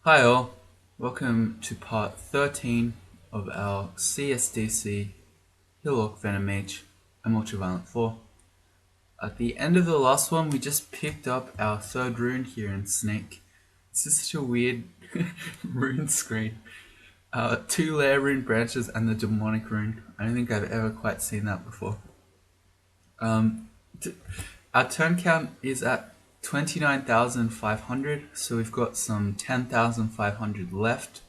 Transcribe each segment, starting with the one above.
Hi all, welcome to part 13 of our CSDC Hill Orc Venom Mage and Ultraviolent 4. At the end of the last one, we just picked up our third rune here in Snake. This is such a weird rune screen. 2 layer rune branches and the demonic rune. I don't think I've ever quite seen that before. Our turn count is at 29,500, so we've got some 10,500 left.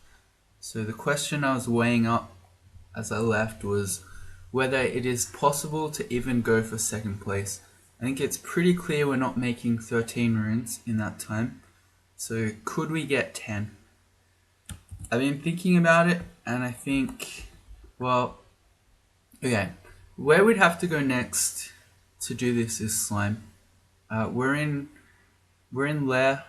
So the question I was weighing up as I left was whether it is possible to even go for second place. I think it's pretty clear we're not making 13 runes in that time. So could we get 10? I've been thinking about it and I think, well, okay, where we'd have to go next to do this is slime. We're in lair.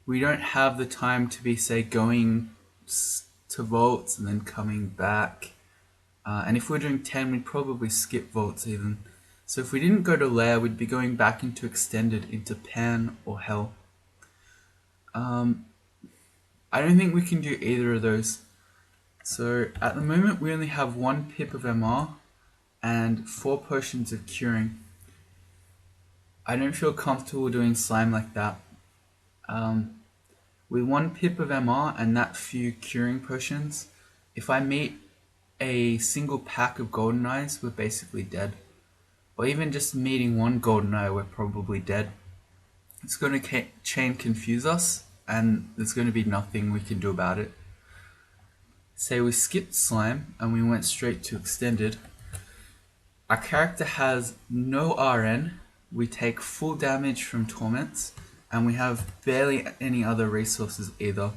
We don't have the time to be, say, going to vaults and then coming back. And if we're doing 10, we'd probably skip vaults even. So if we didn't go to lair, we'd be going back into extended, into pan or hell. I don't think we can do either of those. So at the moment, we only have 1 pip of MR and 4 potions of curing. I don't feel comfortable doing slime like that. With 1 pip of MR and that few curing potions, if I meet a single pack of golden eyes, we're basically dead. Or even just meeting 1 golden eye, we're probably dead. It's going to chain confuse us, and there's going to be nothing we can do about it. Say we skipped slime and we went straight to extended. Our character has no RN, we take full damage from torments, and we have barely any other resources either.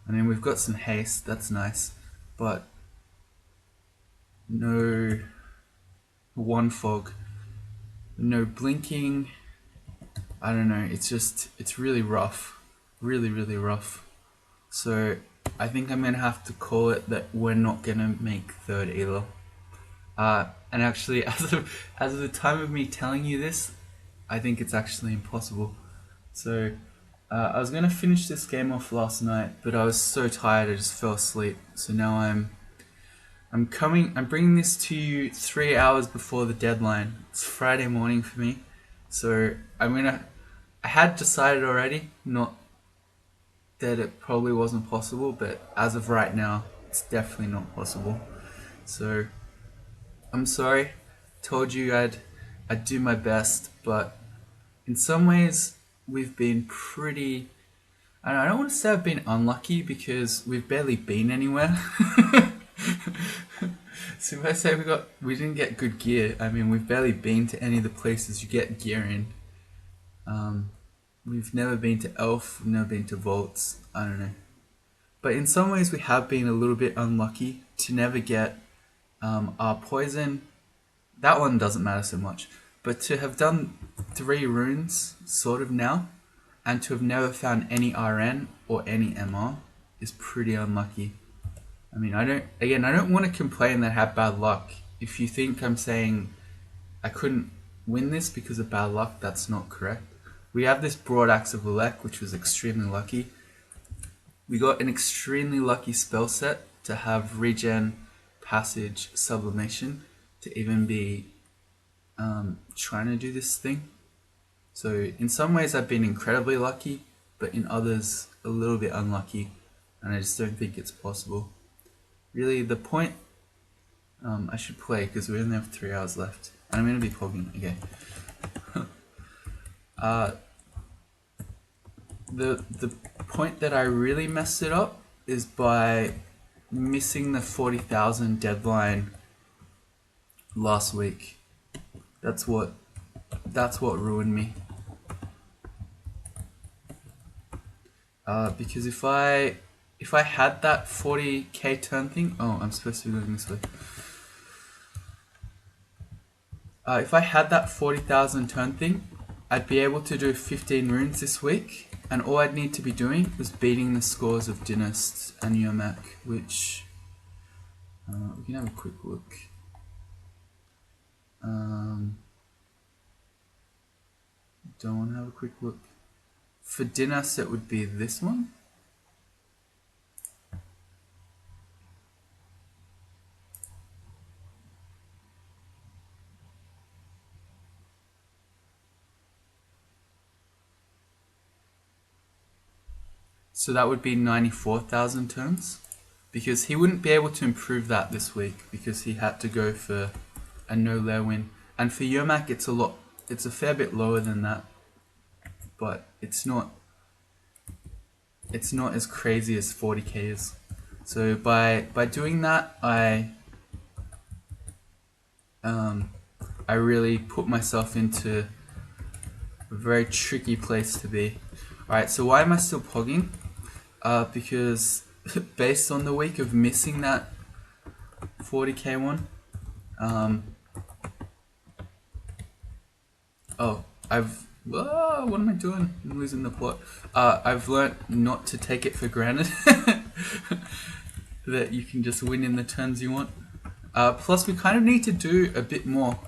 I mean, we've got some haste, that's nice, but no 1 fog, no blinking. I don't know, it's really rough, really rough. So I think I'm gonna have to call it that we're not gonna make third either. And actually, as of the time of me telling you this, I think it's actually impossible. So I was gonna finish this game off last night, but I was so tired I just fell asleep. So now I'm bringing this to you 3 hours before the deadline. It's Friday morning for me, so I had decided already, not that it probably wasn't possible, but as of right now, it's definitely not possible. So I'm sorry. Told you I'd do my best, but in some ways we've been pretty. I don't want to say I've been unlucky because we've barely been anywhere. So if I say we didn't get good gear, I mean we've barely been to any of the places you get gear in. We've never been to Elf, we've never been to Vaults, I don't know. But in some ways we have been a little bit unlucky to never get our poison. That one doesn't matter so much. But to have done 3 runes, sort of now, and to have never found any RN or any MR is pretty unlucky. I mean, I don't want to complain that I had bad luck. If you think I'm saying I couldn't win this because of bad luck, that's not correct. We have this Broad Axe of Elec, which was extremely lucky. We got an extremely lucky spell set to have regen, passage, sublimation, to even be trying to do this thing. So in some ways I've been incredibly lucky, but in others a little bit unlucky, and I just don't think it's possible. Really, the point, I should play because we only have 3 hours left, and I'm going to be pogging. Okay. The point that I really messed it up is by missing the 40,000 deadline last week. That's what ruined me. Because if I had that 40k turn thing, oh, I'm supposed to be going this way. If I had that 40,000 turn thing, I'd be able to do 15 runes this week, and all I'd need to be doing was beating the scores of Dynast and Yomak, which we can have a quick look. Don't want to have a quick look. For Dynast, it would be this one. So that would be 94,000 turns. Because he wouldn't be able to improve that this week because he had to go for a no lair win. And for Yermak it's a fair bit lower than that. But it's not as crazy as 40k is. So by doing that I really put myself into a very tricky place to be. Alright, so why am I still pogging? Because based on the week of missing that 40k one, what am I doing? I'm losing the plot. I've learnt not to take it for granted that you can just win in the turns you want. Plus we kind of need to do a bit more.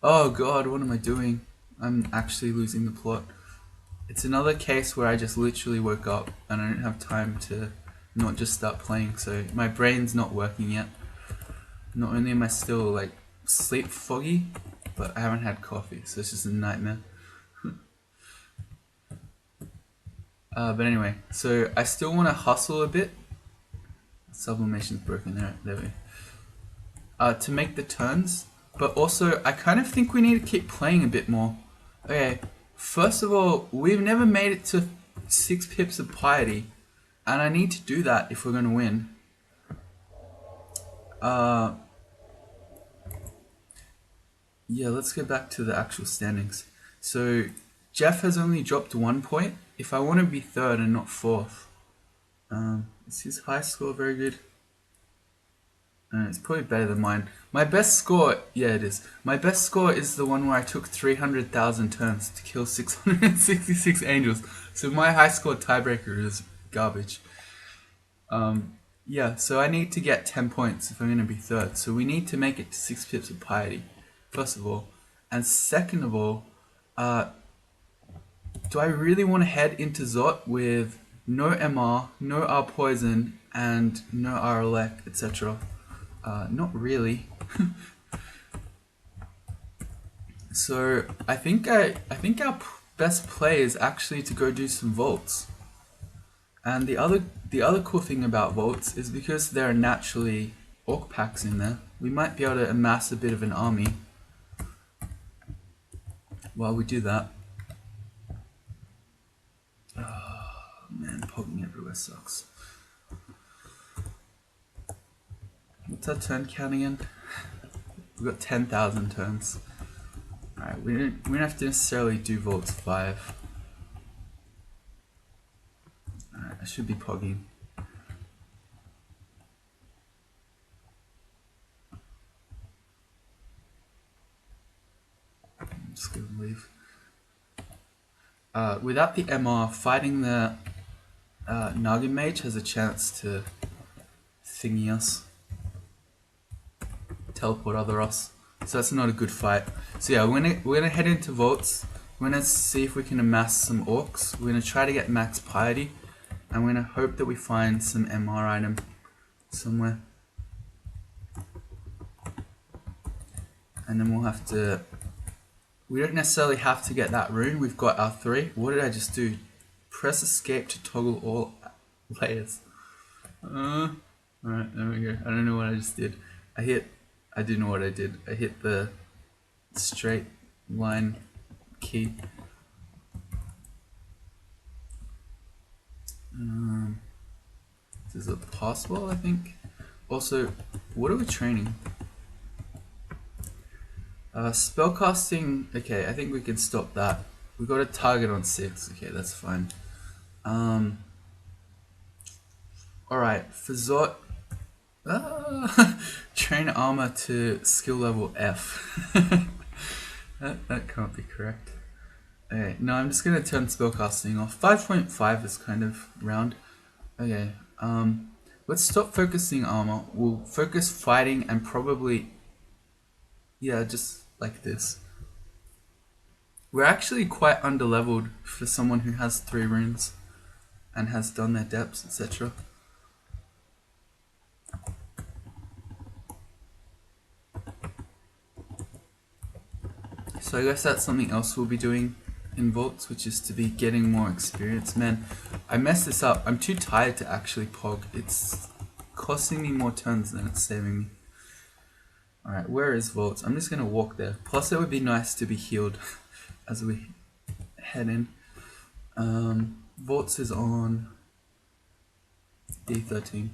Oh god, what am I doing? I'm actually losing the plot. It's another case where I just literally woke up and I don't have time to not just start playing, so my brain's not working yet. Not only am I still like sleep foggy, but I haven't had coffee, so it's just a nightmare. But anyway, so I still want to hustle a bit. Sublimation's broken there we go. To make the turns, but also I kind of think we need to keep playing a bit more. Okay, first of all, we've never made it to 6 pips of piety, and I need to do that if we're going to win. Yeah, let's go back to the actual standings. So Jeff has only dropped 1 point. If I want to be 3rd and not 4th, is his high score very good? It's probably better than mine. My best score, yeah it is. My best score is the one where I took 300,000 turns to kill 666 angels. So my high score tiebreaker is garbage. Yeah, so I need to get 10 points if I'm going to be 3rd. So we need to make it to 6 pips of piety, first of all. And second of all, do I really want to head into Zot with no MR, no R poison, and no R elect, etc.? Not really. So I think our best play is actually to go do some vaults. And the other cool thing about vaults is because there are naturally orc packs in there, we might be able to amass a bit of an army while we do that. Oh man, pogging everywhere sucks. What's our turn count again? We've got 10,000 turns. Alright, we don't have to necessarily do vaults 5. Alright, I should be pogging. I'm just gonna leave. Without the MR, fighting the Naga Mage has a chance to thingy us. Teleport other us. So that's not a good fight. So yeah, we're gonna head into vaults. We're gonna see if we can amass some orcs. We're gonna try to get max piety, and we're gonna hope that we find some MR item somewhere. And then we'll have to. We don't necessarily have to get that rune. We've got our 3. What did I just do? Press escape to toggle all layers. Alright, there we go. I don't know what I just did. I do know what I did. I hit the straight line key. This is a possible, I think. Also, what are we training? Spellcasting, okay, I think we can stop that. We got a target on 6, okay, that's fine. Alright, for Zot, train armor to skill level F. that can't be correct. Okay, no, I'm just gonna turn spellcasting off. 5.5 is kind of round. Okay, let's stop focusing armor. We'll focus fighting and probably, yeah, just like this. We're actually quite underleveled for someone who has 3 runes and has done their depths, etc. So I guess that's something else we'll be doing in vaults, which is to be getting more experience. Man, I messed this up. I'm too tired to actually pog. It's costing me more turns than it's saving me. Alright, where is vaults? I'm just gonna walk there. Plus it would be nice to be healed as we head in. Vaults is on D13.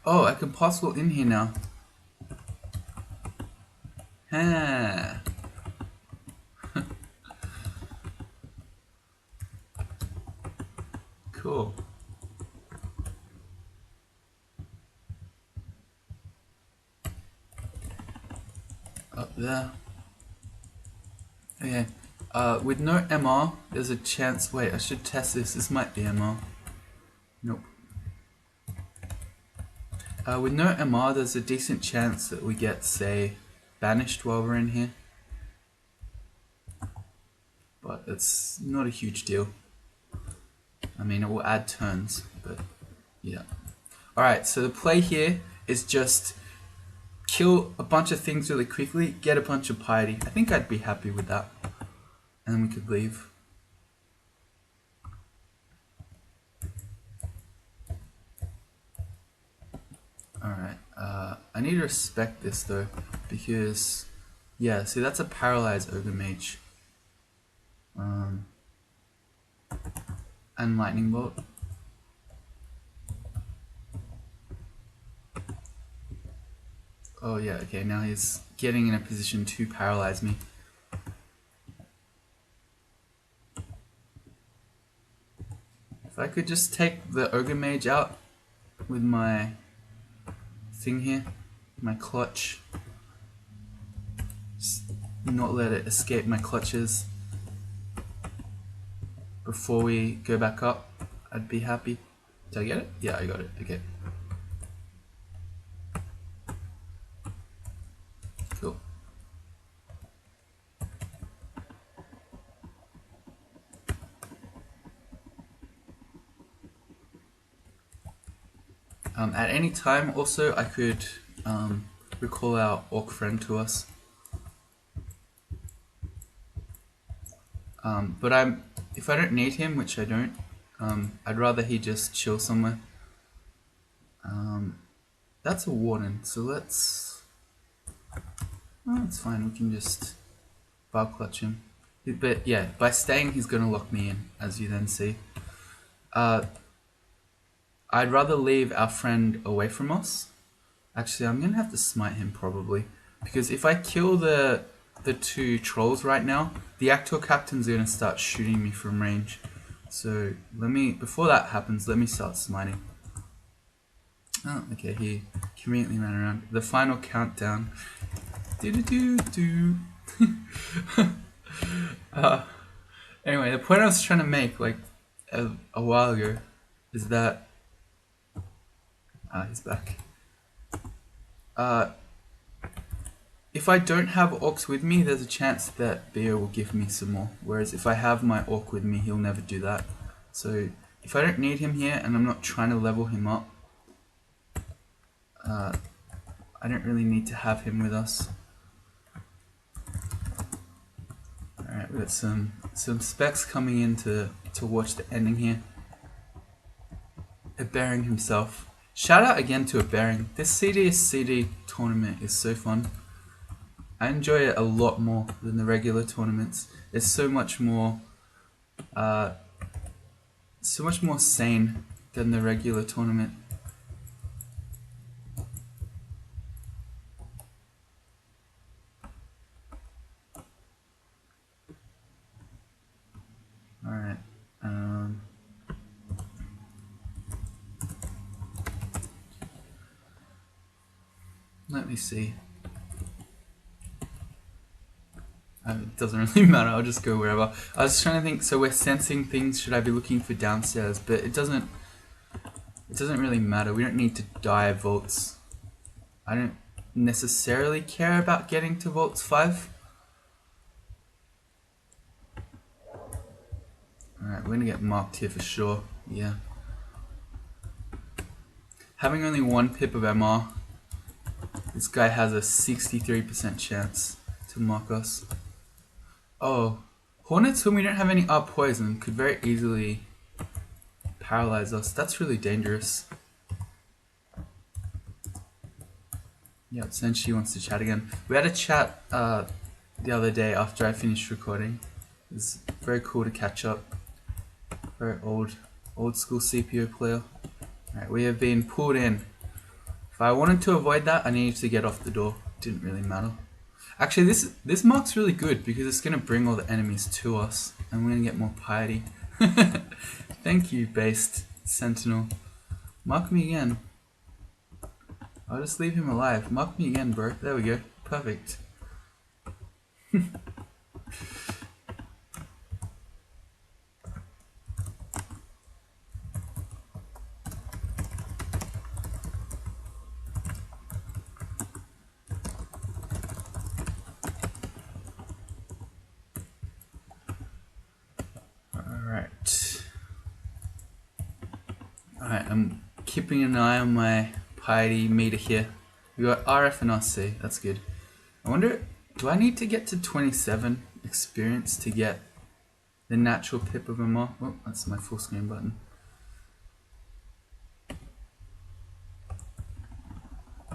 Oh, I can possible in here now. Ah. Cool. Up there. Okay. With no MR, there's a chance. Wait, I should test this. This might be MR. Nope. With no MR, there's a decent chance that we get, say, banished while we're in here. But it's not a huge deal. I mean, it will add turns, but yeah. Alright, so the play here is just kill a bunch of things really quickly, get a bunch of piety. I think I'd be happy with that. And then we could leave. Alright, I need to respect this though, because, yeah, see that's a paralyzed ogre mage. And lightning bolt. Oh yeah, okay, now he's getting in a position to paralyze me. If I could just take the ogre mage out with my thing here, my clutch. Just not let it escape my clutches before we go back up, I'd be happy. Did I get it? Yeah, I got it. Okay. Cool. At any time, also, I could recall our orc friend to us. But if I don't need him, which I don't, I'd rather he just chill somewhere. That's a warden, so let's... Oh, it's fine, we can just bar clutch him. But yeah, by staying he's gonna lock me in, as you then see. I'd rather leave our friend away from us. Actually, I'm gonna have to smite him probably. Because if I kill the two trolls right now, the actual captain's gonna start shooting me from range. So before that happens, let me start smiting. Oh, okay, he conveniently ran around. The final countdown. Do-do-do-do. Anyway, the point I was trying to make, like, a while ago, is that... he's back. If I don't have orcs with me, there's a chance that Beogh will give me some more. Whereas if I have my orc with me, he'll never do that. So if I don't need him here and I'm not trying to level him up, I don't really need to have him with us. Alright, we've got some specs coming in to watch the ending here. A Bearing himself. Shout out again to A Bearing. This CSDC tournament is so fun. I enjoy it a lot more than the regular tournaments. It's so much more sane than the regular tournament. Alright. Let me see. It doesn't really matter, I'll just go wherever. I was trying to think, so we're sensing things, should I be looking for downstairs? But it doesn't really matter, we don't need to die vaults. I don't necessarily care about getting to vaults 5. Alright, we're gonna get marked here for sure. Yeah. Having only one pip of MR, this guy has a 63% chance to mark us. Oh, Hornets, when we don't have any up poison, could very easily paralyze us. That's really dangerous. Yep, Senshi wants to chat again. We had a chat the other day after I finished recording. It was very cool to catch up. Very old school CPO player. Alright, we have been pulled in. If I wanted to avoid that, I needed to get off the door. Didn't really matter. Actually, this mark's really good because it's going to bring all the enemies to us. And we're going to get more piety. Thank you, based Sentinel. Mark me again. I'll just leave him alive. Mark me again, bro. There we go. Perfect. Alright, I'm keeping an eye on my piety meter here. We got RF and RC, that's good. I wonder, do I need to get to 27 experience to get the natural pip of MR? Oh, that's my full screen button. I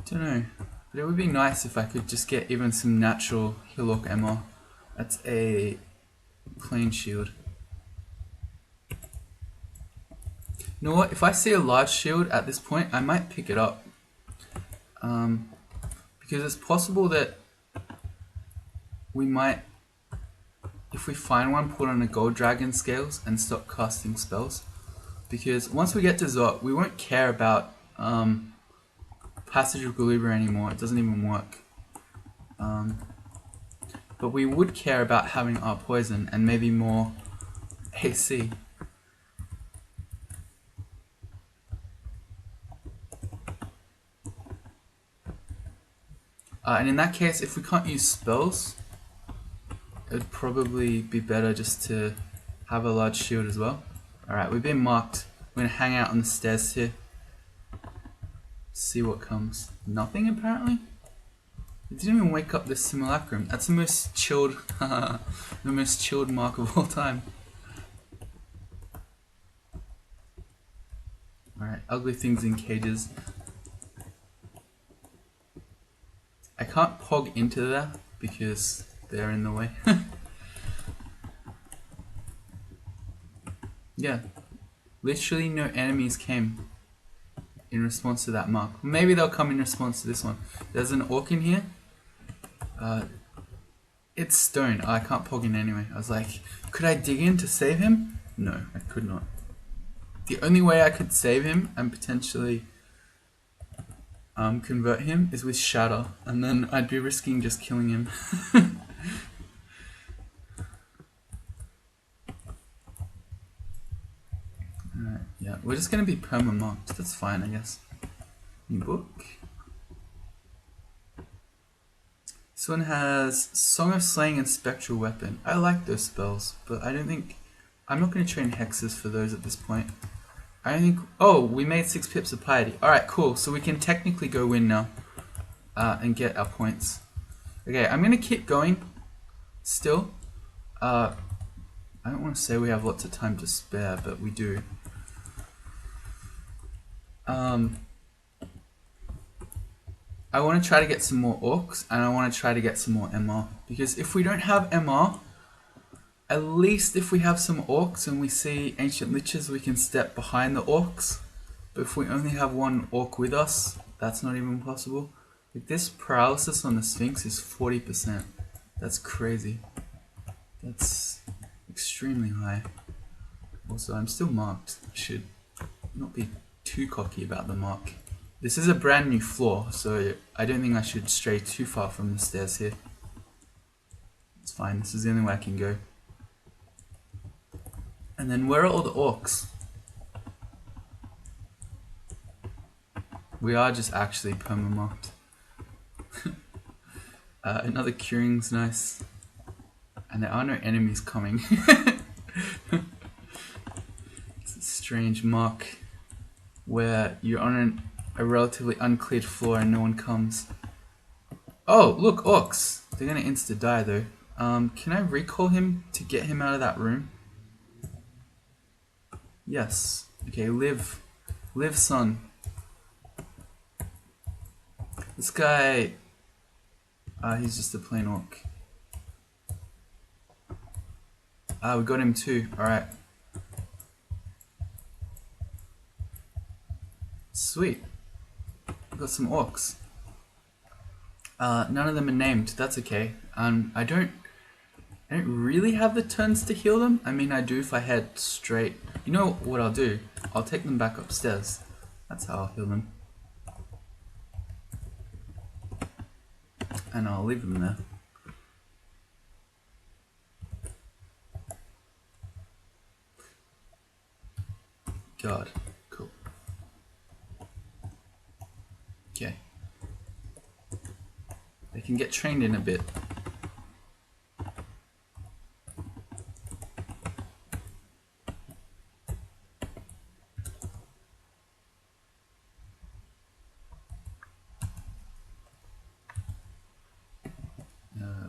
don't know, but it would be nice if I could just get even some natural Hill Orc MR. That's a plain shield. You know what, if I see a large shield at this point, I might pick it up. Because it's possible that we might, if we find one, put on a gold dragon scales and stop casting spells. Because once we get to Zot, we won't care about Passage of Galubra anymore, it doesn't even work. But we would care about having our poison and maybe more AC. And in that case, if we can't use spells, it would probably be better just to have a large shield as well. Alright, we've been marked. We're going to hang out on the stairs here. See what comes. Nothing apparently? It didn't even wake up this simulacrum. That's the most chilled, the most chilled mark of all time. Alright, ugly things in cages. I can't pog into there because they're in the way. Yeah, literally no enemies came in response to that mark. Maybe they'll come in response to this one. There's an orc in here. It's stone. Oh, I can't pog in anyway. I was like, could I dig in to save him? No, I could not. The only way I could save him and potentially convert him is with Shatter, and then I'd be risking just killing him. Alright, yeah, we're just gonna be perma-marked, that's fine I guess. New book. This one has Song of Slaying and Spectral Weapon. I like those spells, but I don't think, I'm not gonna train hexes for those at this point. I don't think, oh, we made 6 pips of piety. Alright, cool, so we can technically go win now. And get our points. Okay, I'm gonna keep going still. I don't want to say we have lots of time to spare, but we do. I want to try to get some more orcs, and I want to try to get some more MR. Because if we don't have MR, at least if we have some orcs and we see ancient liches, we can step behind the orcs. But if we only have one orc with us, that's not even possible. Like this paralysis on the Sphinx is 40%. That's crazy. That's extremely high. Also, I'm still marked. I should not be too cocky about the mark. This is a brand new floor, so I don't think I should stray too far from the stairs here. It's fine, this is the only way I can go. And then where are all the orcs? We are just actually perma-marked. Another curing's nice. And there are no enemies coming. strange mark where you're on a relatively uncleared floor and no one comes. Oh, look, orcs. They're gonna insta-die though. Can I recall him to get him out of that room? Yes. Okay, live. Live, son. This guy... he's just a plain orc. We got him too. Alright. Sweet. We got some orcs. None of them are named. That's okay. I don't really have the turns to heal them. I mean, I do if I head straight. You know what I'll do? I'll take them back upstairs. That's how I'll heal them. And I'll leave them there. God, cool. Okay. They can get trained in a bit.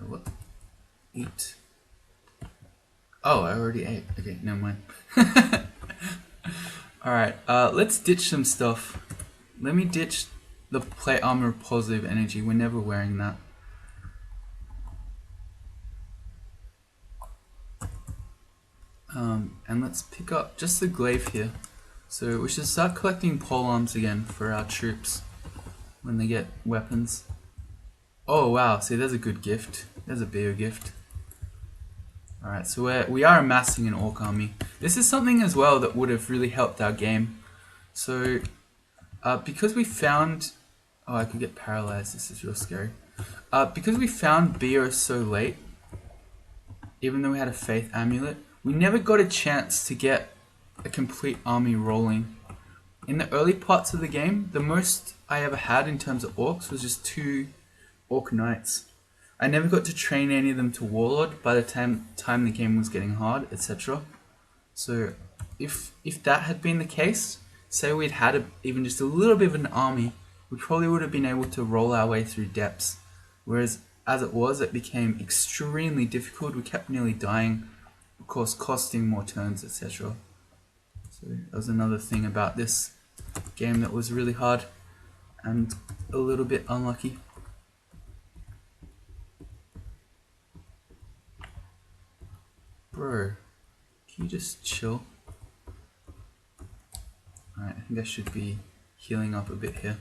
What? Eat. Oh, I already ate. Okay, never mind. Alright, let's ditch some stuff. Let me ditch the plate armor of positive energy. We're never wearing that. And let's pick up just the glaive here. So we should start collecting pole arms again for our troops when they get weapons. Oh wow, see there's a good gift. There's a Beogh gift. Alright, so we are amassing an orc army. This is something as well that would have really helped our game. So, because we found... Oh, I could get paralyzed. This is real scary. Because we found Beogh so late, even though we had a faith amulet, we never got a chance to get a complete army rolling. In the early parts of the game, the most I ever had in terms of orcs was just 2 orc knights. I never got to train any of them to warlord by the time the game was getting hard, etc. So if that had been the case, say we'd had even just a little bit of an army, we probably would have been able to roll our way through depths. Whereas as it was, it became extremely difficult. We kept nearly dying, of course costing more turns, etc. So that was another thing about this game that was really hard and a little bit unlucky. Bro, can you just chill? Alright, I think I should be healing up a bit here.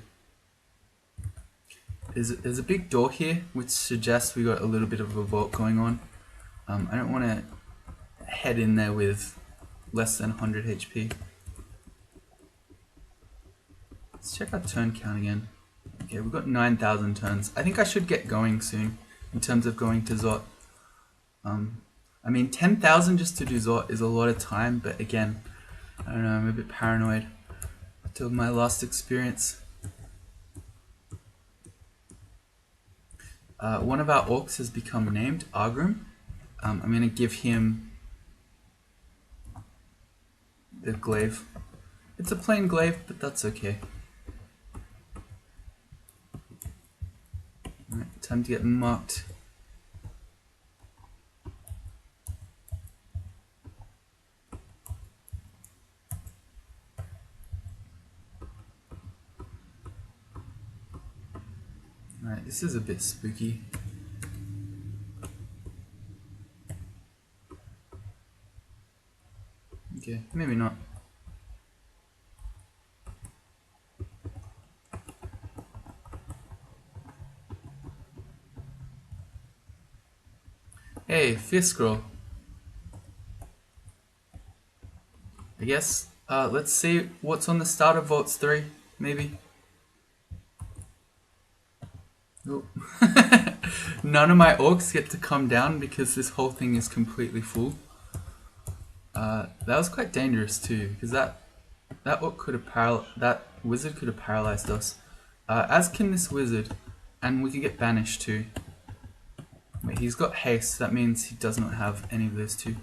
There's a big door here, which suggests we got a little bit of a vault going on. I don't want to head in there with less than 100 HP. Let's check our turn count again. Okay, we've got 9,000 turns. I think I should get going soon in terms of going to Zot. I mean, 10,000 just to do Zot is a lot of time, but again, I don't know, I'm a bit paranoid after my last experience. One of our orcs has become named, Argrim. I'm going to give him the glaive. It's a plain glaive, but that's okay. Alright, time to get marked. Alright, this is a bit spooky. Okay, maybe not. Hey, Fifth Scroll. I guess, let's see what's on the start of Vaults 3, maybe. Oh. None of my orcs get to come down because this whole thing is completely full. That was quite dangerous too, because that orc could have that wizard could have paralyzed us. As can this wizard, and we could get banished too. Wait, he's got haste, that means he does not have any of those two.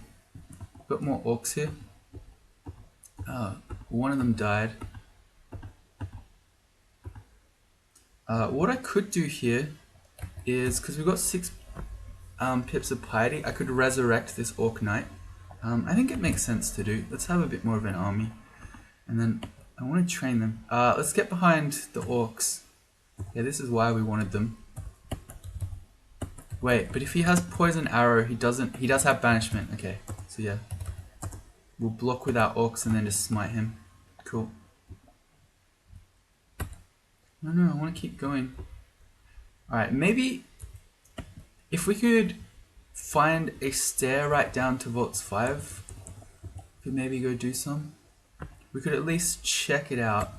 Got more orcs here. One of them died. What I could do here is, because we've got 6 pips of piety, I could resurrect this Orc Knight. I think it makes sense to do. Let's have a bit more of an army. And then I want to train them. Let's get behind the Orcs. Yeah, this is why we wanted them. Wait, but if he has Poison Arrow, he does have Banishment. Okay, so yeah. We'll block with our Orcs and then just smite him. Cool. No, I want to keep going. Alright, maybe if we could find a stair right down to Vaults 5, we could maybe go do some. We could at least check it out.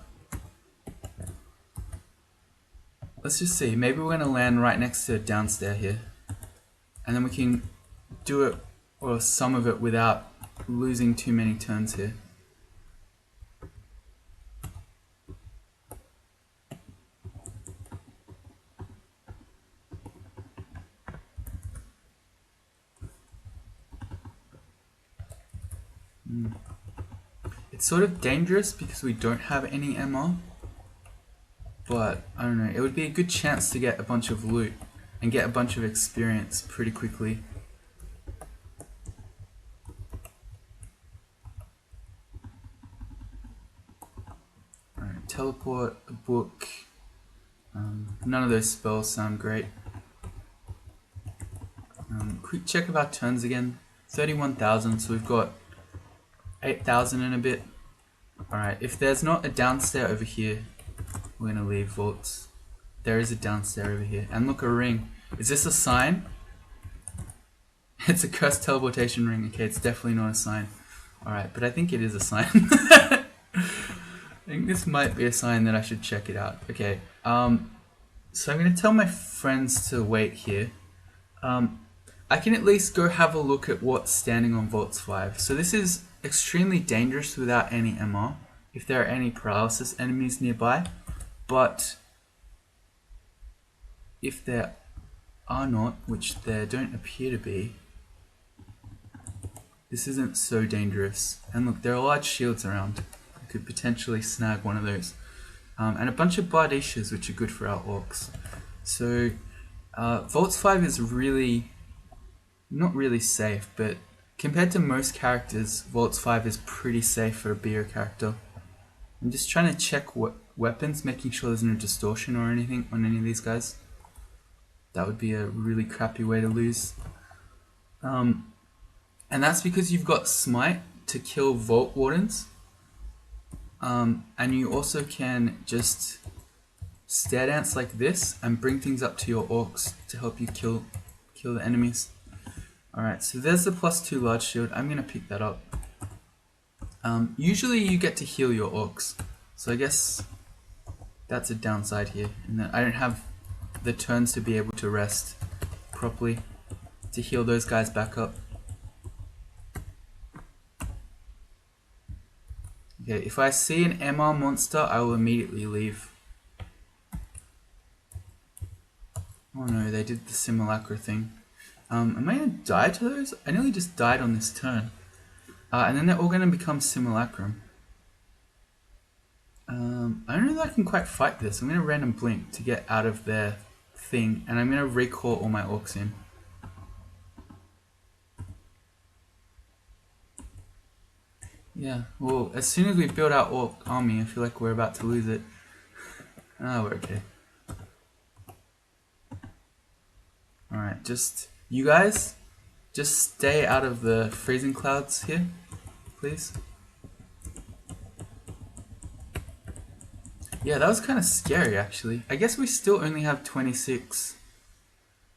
Let's just see, maybe we're going to land right next to downstairs here. And then we can do it, or some of it, without losing too many turns here. It's sort of dangerous because we don't have any MR. But, I don't know, it would be a good chance to get a bunch of loot and get a bunch of experience pretty quickly. Alright, teleport, a book. None of those spells sound great. Quick check of our turns again. 31,000, so we've got 8,000 and a bit. Alright, if there's not a downstairs over here, we're gonna leave vaults. There is a downstairs over here. And look, a ring. Is this a sign? It's a cursed teleportation ring. Okay, it's definitely not a sign. Alright, but I think it is a sign. I think this might be a sign that I should check it out. Okay, so I'm gonna tell my friends to wait here. I can at least go have a look at what's standing on Vaults 5. So this is extremely dangerous without any MR, if there are any paralysis enemies nearby. But if there are not, which there don't appear to be, this isn't so dangerous. And look, there are large shields around. I could potentially snag one of those. And a bunch of Bardishas, which are good for our Orcs. So Vaults 5 is really, not really safe, but compared to most characters, Vaults 5 is pretty safe for a Beogh character. I'm just trying to check what weapons, making sure there's no distortion or anything on any of these guys. That would be a really crappy way to lose. And that's because you've got Smite to kill Vault Wardens. And you also can just stair dance like this and bring things up to your Orcs to help you kill the enemies. Alright, so there's the +2 large shield. I'm going to pick that up. Usually you get to heal your Orcs, so I guess that's a downside here, in that I don't have the turns to be able to rest properly to heal those guys back up. Okay, if I see an MR monster, I will immediately leave. Oh no, they did the simulacra thing. Am I going to die to those? I nearly just died on this turn. And then they're all going to become simulacrum. I don't know that I can quite fight this. I'm going to random blink to get out of their thing, and I'm going to recall all my Orcs in. Yeah, well, as soon as we build our Orc army, I feel like we're about to lose it. Ah, we're okay. Alright, you guys, just stay out of the freezing clouds here, please. Yeah, that was kind of scary actually. I guess we still only have 26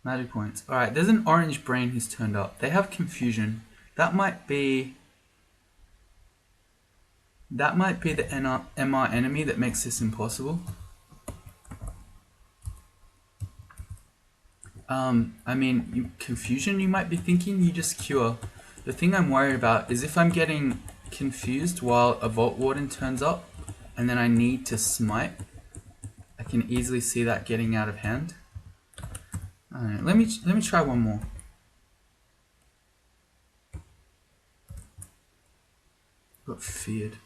magic points. Alright, there's an orange brain who's turned up. They have confusion. That might be the MR enemy that makes this impossible. I mean, confusion, you might be thinking, you just cure. The thing I'm worried about is if I'm getting confused while a Vault Warden turns up, and then I need to smite, I can easily see that getting out of hand. Alright, let me try one more. Got feared.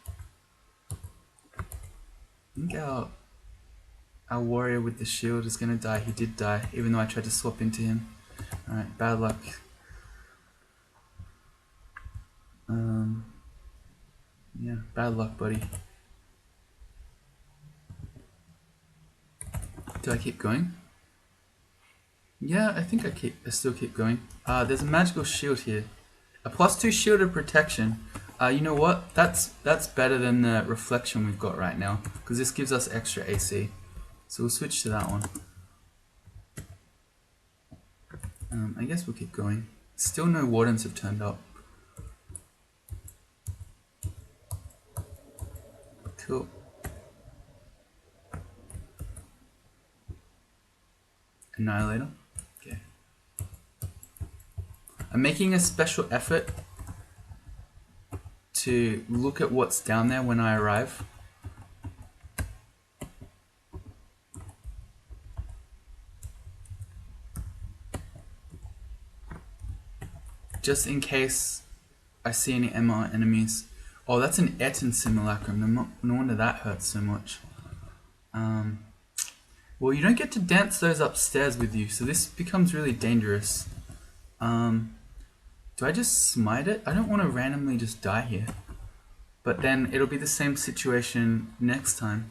I think our warrior with the shield is gonna die. He did die, even though I tried to swap into him. Alright, bad luck. Yeah, bad luck, buddy. Do I keep going? Yeah, I think I still keep going. There's a magical shield here. A +2 shield of protection. You know what? That's better than the reflection we've got right now, because this gives us extra AC. So we'll switch to that one. I guess we'll keep going. Still no wardens have turned up. Cool. Annihilator. Okay. I'm making a special effort to look at what's down there when I arrive. Just in case I see any MR enemies. Oh, that's an Etten simulacrum. No wonder that hurts so much. Well, you don't get to dance those upstairs with you, so this becomes really dangerous. Do I just smite it? I don't want to randomly just die here. But then it'll be the same situation next time.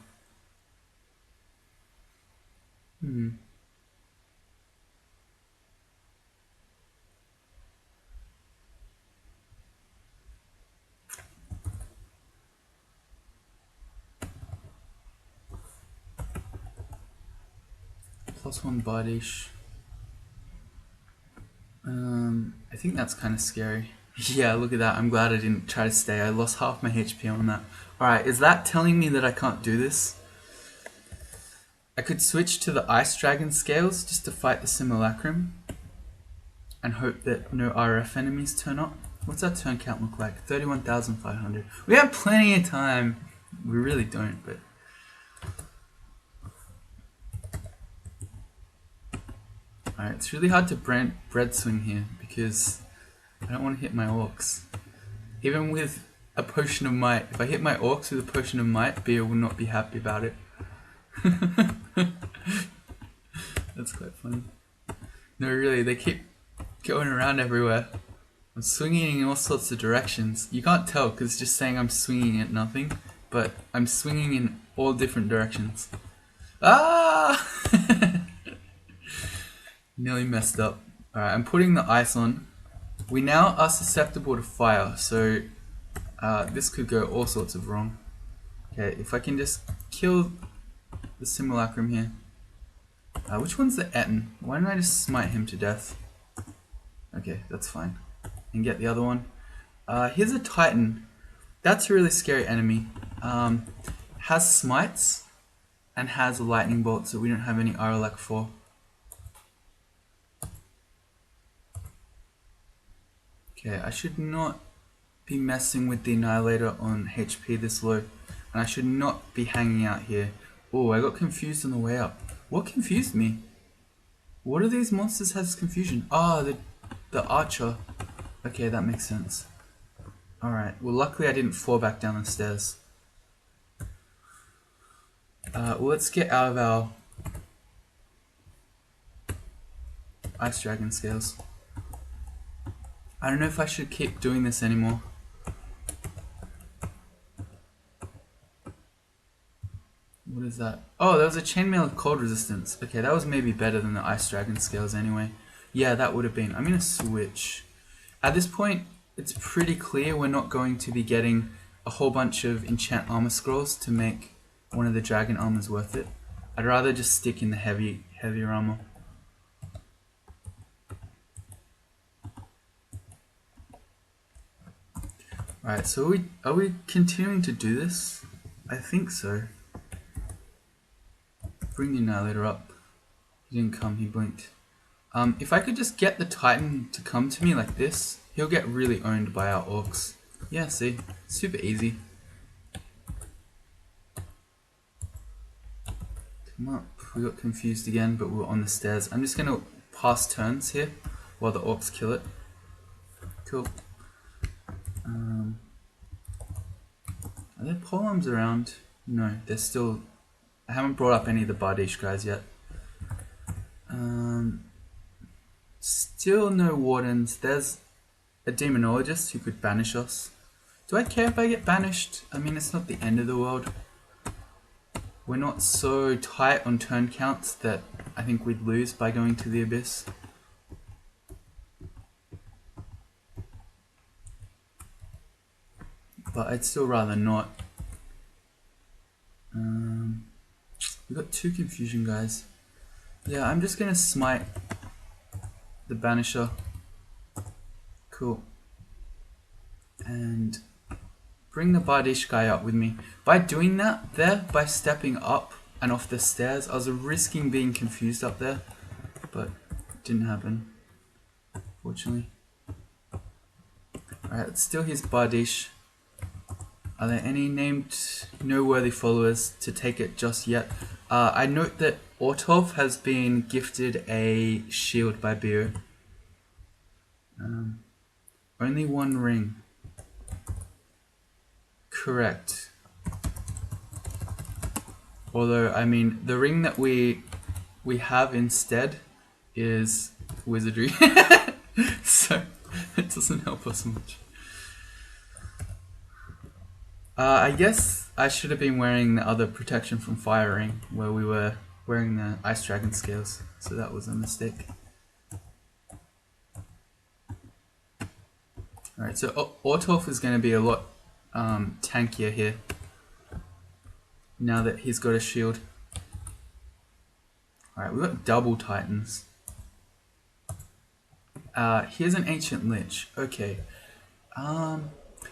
+1 Bardish. I think that's kind of scary. Yeah, look at that. I'm glad I didn't try to stay. I lost half my HP on that. Alright, is that telling me that I can't do this? I could switch to the Ice Dragon scales just to fight the simulacrum and hope that no RF enemies turn up. What's our turn count look like? 31,500. We have plenty of time. We really don't, but... Alright, it's really hard to bread swing here because I don't want to hit my orcs. Even with a potion of might, if I hit my orcs with a potion of might, Beogh will not be happy about it. That's quite funny. No, really, they keep going around everywhere. I'm swinging in all sorts of directions. You can't tell because it's just saying I'm swinging at nothing, but I'm swinging in all different directions. Ah! Nearly messed up. Alright, I'm putting the ice on. We now are susceptible to fire, so this could go all sorts of wrong. Okay, if I can just kill the simulacrum here. Which one's the Etten? Why don't I just smite him to death? Okay, that's fine. And get the other one. Here's a Titan. That's a really scary enemy. Has smites and has a lightning bolt, so we don't have any Aralak for. Okay, I should not be messing with the Annihilator on HP this low, and I should not be hanging out here. Oh, I got confused on the way up. What confused me? What are these monsters has confusion? Ah, the archer. Okay, that makes sense. Alright, well luckily I didn't fall back down the stairs. Well, let's get out of our Ice Dragon scales. I don't know if I should keep doing this anymore. What is that? Oh, there was a chainmail of cold resistance. Okay, that was maybe better than the Ice Dragon scales anyway. Yeah, that would have been. I'm going to switch. At this point, it's pretty clear we're not going to be getting a whole bunch of enchant armor scrolls to make one of the dragon armors worth it. I'd rather just stick in the heavier armor. Alright, so are we continuing to do this? I think so. Bring the Annihilator up. He didn't come, he blinked. If I could just get the Titan to come to me like this, he'll get really owned by our orcs. Yeah, see? Super easy. Come up. We got confused again, but we were on the stairs. I'm just gonna pass turns here while the orcs kill it. Cool. Are there polearms around? No, they're still I haven't brought up any of the Bardish guys yet. Still no Wardens. There's a Demonologist who could banish us. Do I care if I get banished? I mean, it's not the end of the world. We're not so tight on turn counts that I think we'd lose by going to the Abyss. But I'd still rather not. We got 2 confusion guys. Yeah, I'm just gonna smite the Banisher. Cool. And bring the Bardish guy up with me. By doing that there, by stepping up and off the stairs, I was risking being confused up there, but it didn't happen, fortunately. Alright, let's steal his Bardish. Are there any named noteworthy followers to take it just yet? I note that Ortov has been gifted a shield by Beogh. Only 1 ring. Correct. Although, I mean, the ring that we have instead is wizardry. So, it doesn't help us much. I guess I should have been wearing the other protection from fire ring, where we were wearing the ice dragon scales, so that was a mistake. Alright, so Ortolf is going to be a lot tankier here, now that he's got a shield. Alright, we've got double titans. Here's an ancient lich. Okay.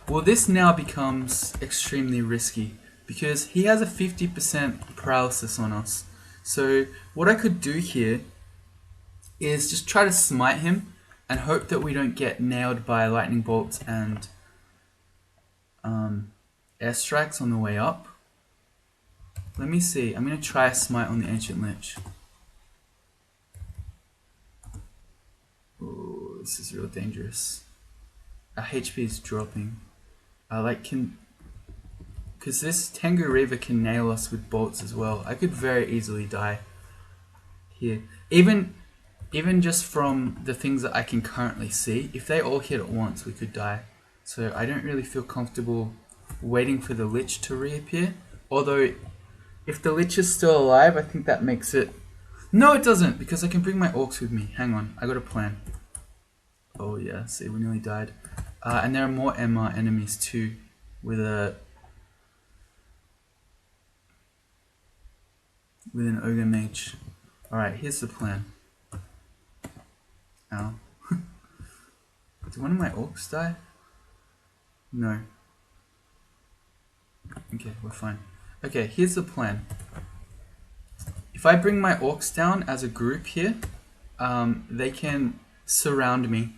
Well, this now becomes extremely risky because he has a 50% paralysis on us. So what I could do here is just try to smite him and hope that we don't get nailed by lightning bolts and airstrikes on the way up. Let me see. I'm going to try a smite on the ancient lich. Oh, this is real dangerous. Our HP is dropping. Because this Tengu Reaver can nail us with bolts as well. I could very easily die here. Even just from the things that I can currently see, if they all hit at once, we could die. So I don't really feel comfortable waiting for the Lich to reappear. Although, if the Lich is still alive, I think that makes it... No, it doesn't, because I can bring my Orcs with me. Hang on, I got a plan. Oh yeah, see, we nearly died. And there are more MR enemies too, with an Ogre Mage. Alright, here's the plan. Ow. Did one of my Orcs die? No. Okay, we're fine. Okay, here's the plan. If I bring my Orcs down as a group here, they can surround me.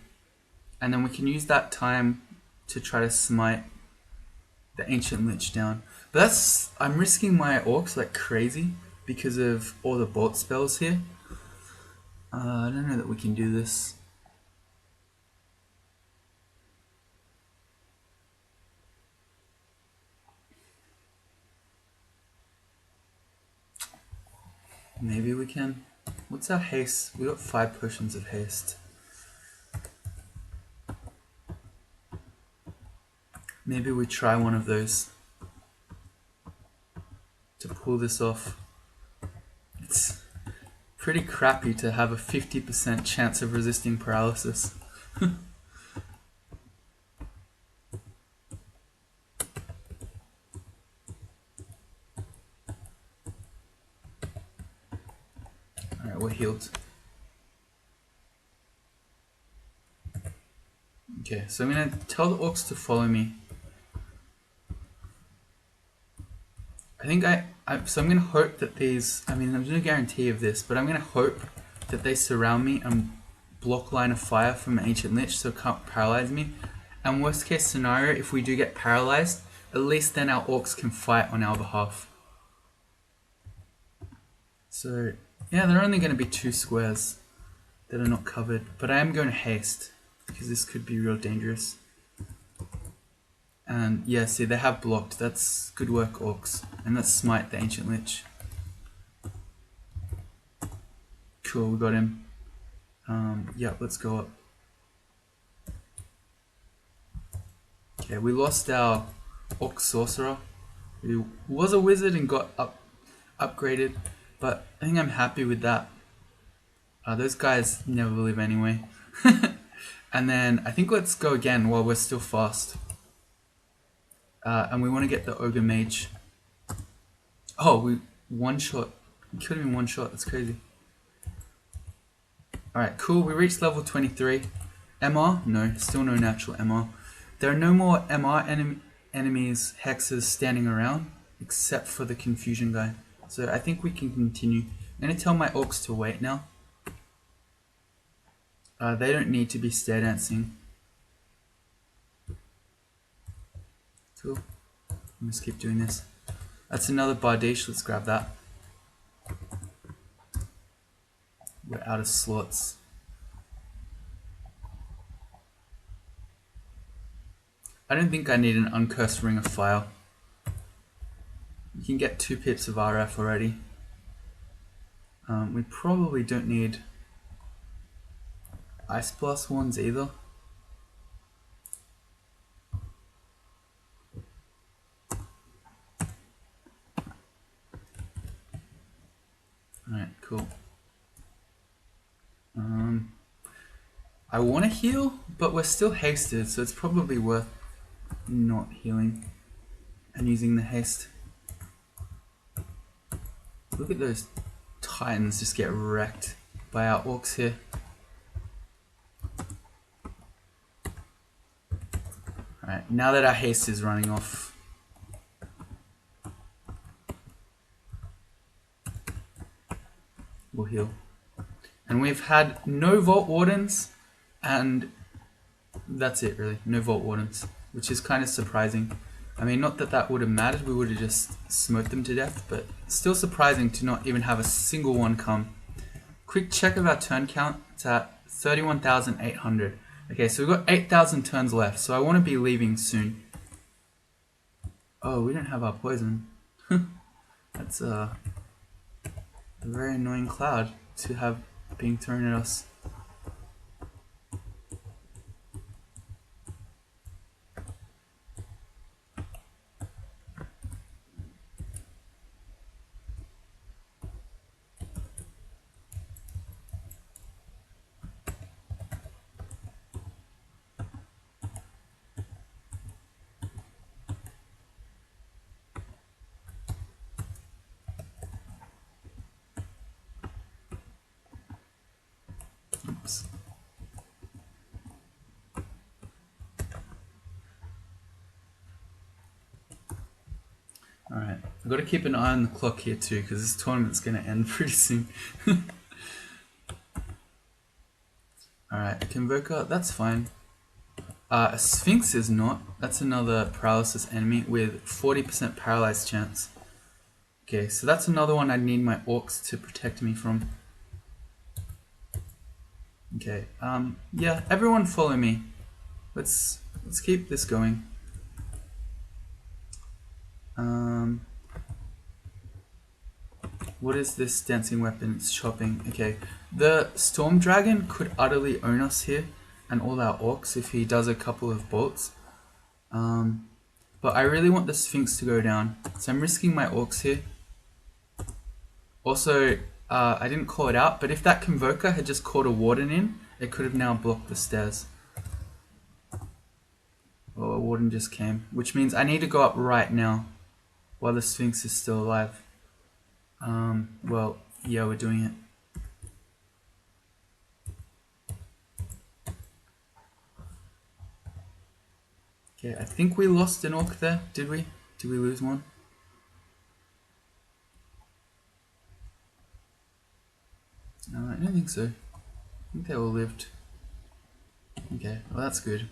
And then we can use that time to try to smite the Ancient Lich down. But I'm risking my Orcs like crazy because of all the bolt spells here. I don't know that we can do this. Maybe we can. What's our haste? We got 5 potions of haste. Maybe we try one of those to pull this off. It's pretty crappy to have a 50% chance of resisting paralysis. Alright, we're healed. Okay, so I'm going to tell the Orcs to follow me. So I'm going to hope that these, I mean, there's no guarantee of this, but I'm going to hope that they surround me and block line of fire from an Ancient Lich so it can't paralyze me. And worst case scenario, if we do get paralyzed, at least then our Orcs can fight on our behalf. So, yeah, there are only going to be 2 squares that are not covered, but I am going to haste because this could be real dangerous. And yeah, see, they have blocked. That's good work, Orcs. And let's smite the Ancient Lich. Cool, we got him. Yeah, let's go up. Okay, we lost our Orc Sorcerer, who was a wizard and got upgraded, but I think I'm happy with that. Those guys never live anyway. And then I think let's go again while we're still fast. And we want to get the Ogre Mage. Oh, we one shot. We killed him in one shot. That's crazy. Alright, cool. We reached level 23. MR? No, still no natural MR. There are no more MR enemies, hexes standing around, except for the confusion guy. So I think we can continue. I'm going to tell my orcs to wait now. They don't need to be stair dancing. Cool. Let's keep doing this. That's another Bardiche. Let's grab that. We're out of slots. I don't think I need an uncursed Ring of Fire. You can get 2 pips of RF already. We probably don't need Ice Blast ones either. Alright, cool. I want to heal, but we're still hasted, so it's probably worth not healing and using the haste. Look at those titans just get wrecked by our orcs here. Alright, now that our haste is running off, we'll heal. And we've had no Vault Wardens, and that's it really, no Vault Wardens, which is kind of surprising. I mean, not that that would have mattered, we would have just smoked them to death, but still surprising to not even have a single one come. Quick check of our turn count, it's at 31,800. Okay, so we've got 8,000 turns left, so I want to be leaving soon. Oh, we don't have our poison. That's a very annoying cloud to have being thrown at us. Oops. Alright, I've got to keep an eye on the clock here too, because this tournament's going to end pretty soon. Alright, Convoker, that's fine. A Sphinx is not. That's another paralysis enemy with 40% paralyzed chance. Okay, so that's another one I need my orcs to protect me from. Okay, yeah, everyone follow me. Let's keep this going. What is this dancing weapon? It's chopping. Okay, the Storm Dragon could utterly own us here and all our orcs if he does a couple of bolts. But I really want the Sphinx to go down, so I'm risking my orcs here. Also, I didn't call it out, but if that Convoker had just caught a Warden in, it could have now blocked the stairs. Oh, a Warden just came, which means I need to go up right now while the Sphinx is still alive. Well, yeah, we're doing it. Okay, I think we lost an orc there, did we? Did we lose one? No, I don't think so. I think they all lived. Okay, well that's good.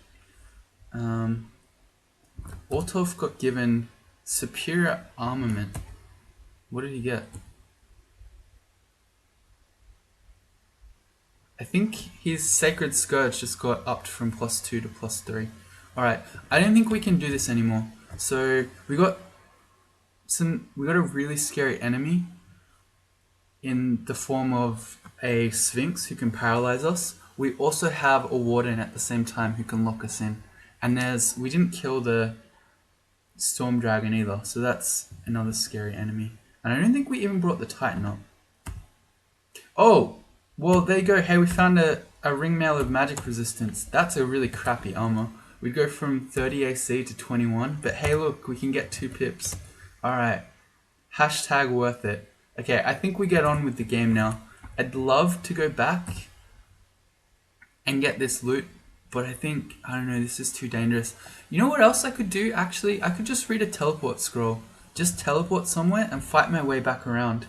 Ortolf got given superior armament. What did he get? I think his Sacred Scourge just got upped from +2 to +3. Alright, I don't think we can do this anymore. So we got a really scary enemy in the form of a Sphinx who can paralyze us. We also have a Warden at the same time who can lock us in. And we didn't kill the Storm Dragon either, so that's another scary enemy. And I don't think we even brought the Titan up. Oh, well there you go. Hey, we found a Ringmail of Magic Resistance. That's a really crappy armor. We'd go from 30 AC to 21, but hey look, we can get 2 pips. Alright, hashtag worth it. Okay, I think we get on with the game now. I'd love to go back and get this loot, but I don't know, this is too dangerous. You know what else I could do actually? I could just read a teleport scroll. Just teleport somewhere and fight my way back around.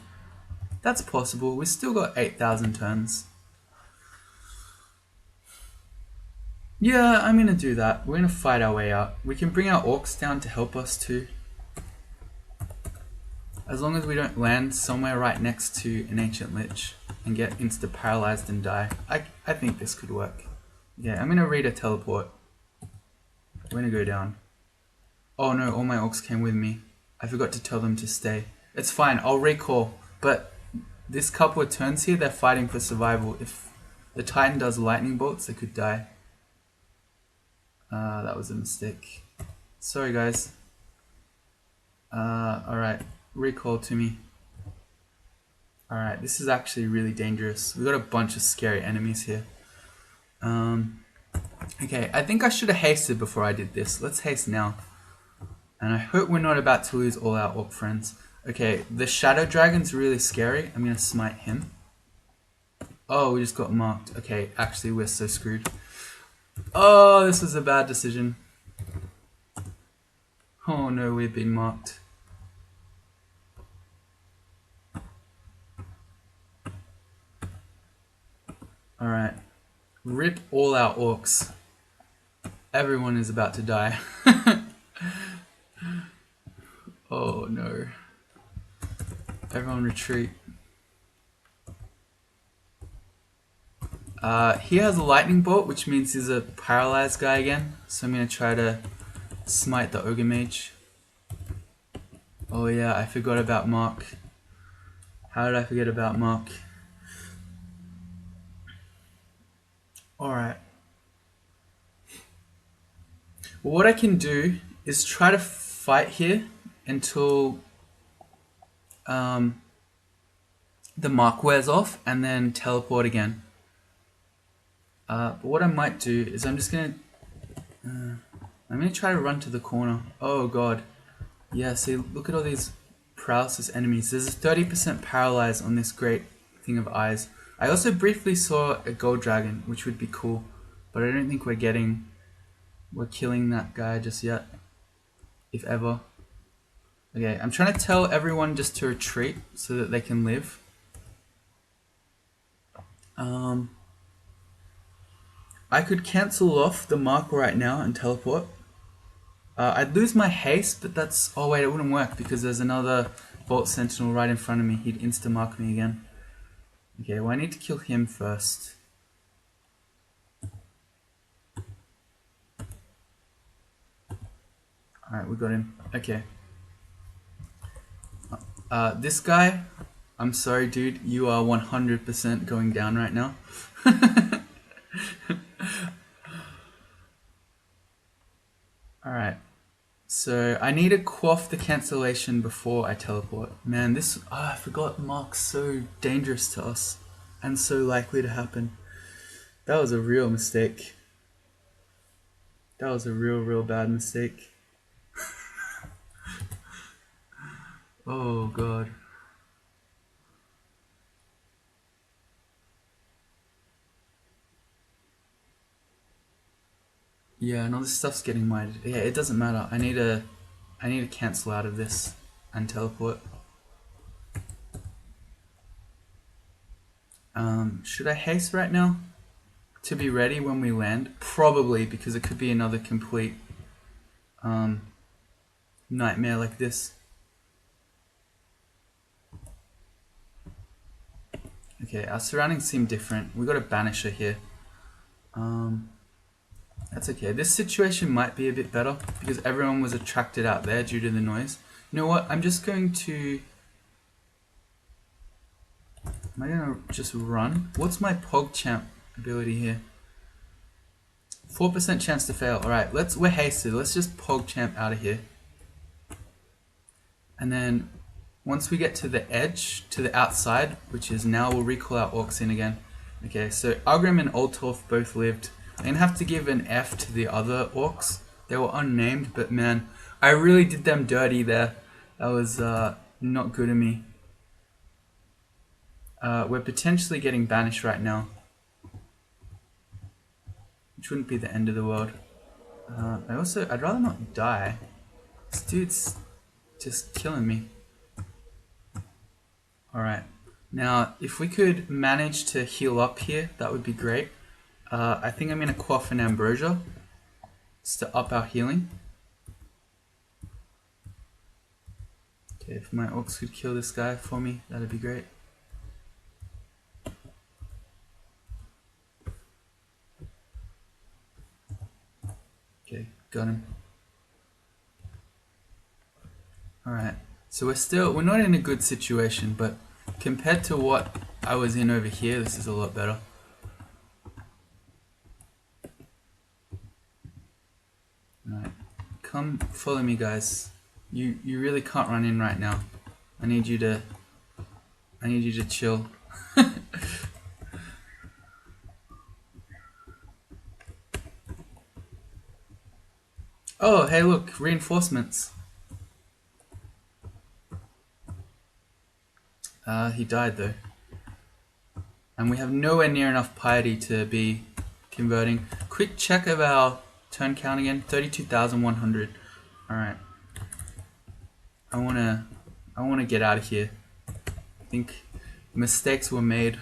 That's possible. We still got 8,000 turns. Yeah, I'm gonna do that. We're gonna fight our way out. We can bring our orcs down to help us too. As long as we don't land somewhere right next to an ancient lich and get insta-paralyzed and die. I think this could work. Yeah, I'm gonna read a teleport. We're gonna go down. Oh no, all my orcs came with me. I forgot to tell them to stay. It's fine, I'll recall. But this couple of turns here, they're fighting for survival. If the Titan does lightning bolts, they could die. That was a mistake. Sorry guys. Alright, recall to me. Alright, this is actually really dangerous. We got a bunch of scary enemies here. Okay, I think I should have hasted before I did this. Let's haste now. And I hope we're not about to lose all our orc friends. Okay, the Shadow Dragon's really scary. I'm gonna smite him. Oh, we just got marked. Okay, actually we're so screwed. Oh, this was a bad decision. Oh no, we've been marked. Alright. Rip all our orcs. Everyone is about to die. Oh no. Everyone retreat. He has a lightning bolt, which means he's a paralyzed guy again. So I'm gonna try to smite the ogre mage. Oh yeah, I forgot about Mark. How did I forget about Mark? Alright. Well, what I can do is try to fight here until the mark wears off and then teleport again. But what I might do is I'm gonna try to run to the corner. Oh god. Yeah, see, look at all these paralysis enemies. There's a 30% paralyze on this great thing of eyes. I also briefly saw a gold dragon, which would be cool, but I don't think we're killing that guy just yet, if ever. Okay, I'm trying to tell everyone just to retreat so that they can live. I could cancel off the mark right now and teleport. I'd lose my haste, but that's... Oh wait, it wouldn't work because there's another Bolt Sentinel right in front of me. He'd insta-mark me again. Okay, well I need to kill him first. Alright, we got him. Okay. This guy, I'm sorry dude, you are 100% going down right now. Alright. So I need to quaff the cancellation before I teleport. Man, this... I forgot Mark's so dangerous to us and so likely to happen. That was a real mistake. That was a real bad mistake. Oh god. Yeah, no, this stuff's getting minded. Yeah, it doesn't matter. I need to cancel out of this and teleport. Should I haste right now to be ready when we land? Probably, because it could be another complete nightmare like this. Okay, our surroundings seem different. We got a banisher here. That's okay. This situation might be a bit better because everyone was attracted out there due to the noise. You know what? I'm just going to Am I gonna just run? What's my PogChamp ability here? 4% chance to fail. Alright, we're hasted. Let's just PogChamp out of here. And then once we get to the edge, to the outside, which is now, we'll recall our orcs in again. Okay, so Algrim and Oltorf both lived. I'm gonna have to give an F to the other orcs. They were unnamed, but man, I really did them dirty there. That was not good of me. We're potentially getting banished right now, which wouldn't be the end of the world. I'd rather not die. This dude's just killing me. Alright, now if we could manage to heal up here, that would be great. I think I'm going to quaff an ambrosia just to up our healing. Okay, if my orcs could kill this guy for me, that'd be great. Okay, got him. Alright, so we're not in a good situation, but compared to what I was in over here, this is a lot better. Alright, come follow me, guys. You really can't run in right now. I need you to chill. Oh, hey look, reinforcements. He died though. And we have nowhere near enough piety to be converting. Quick check of our turn count again, 32,100. Alright. I wanna get out of here. I think mistakes were made.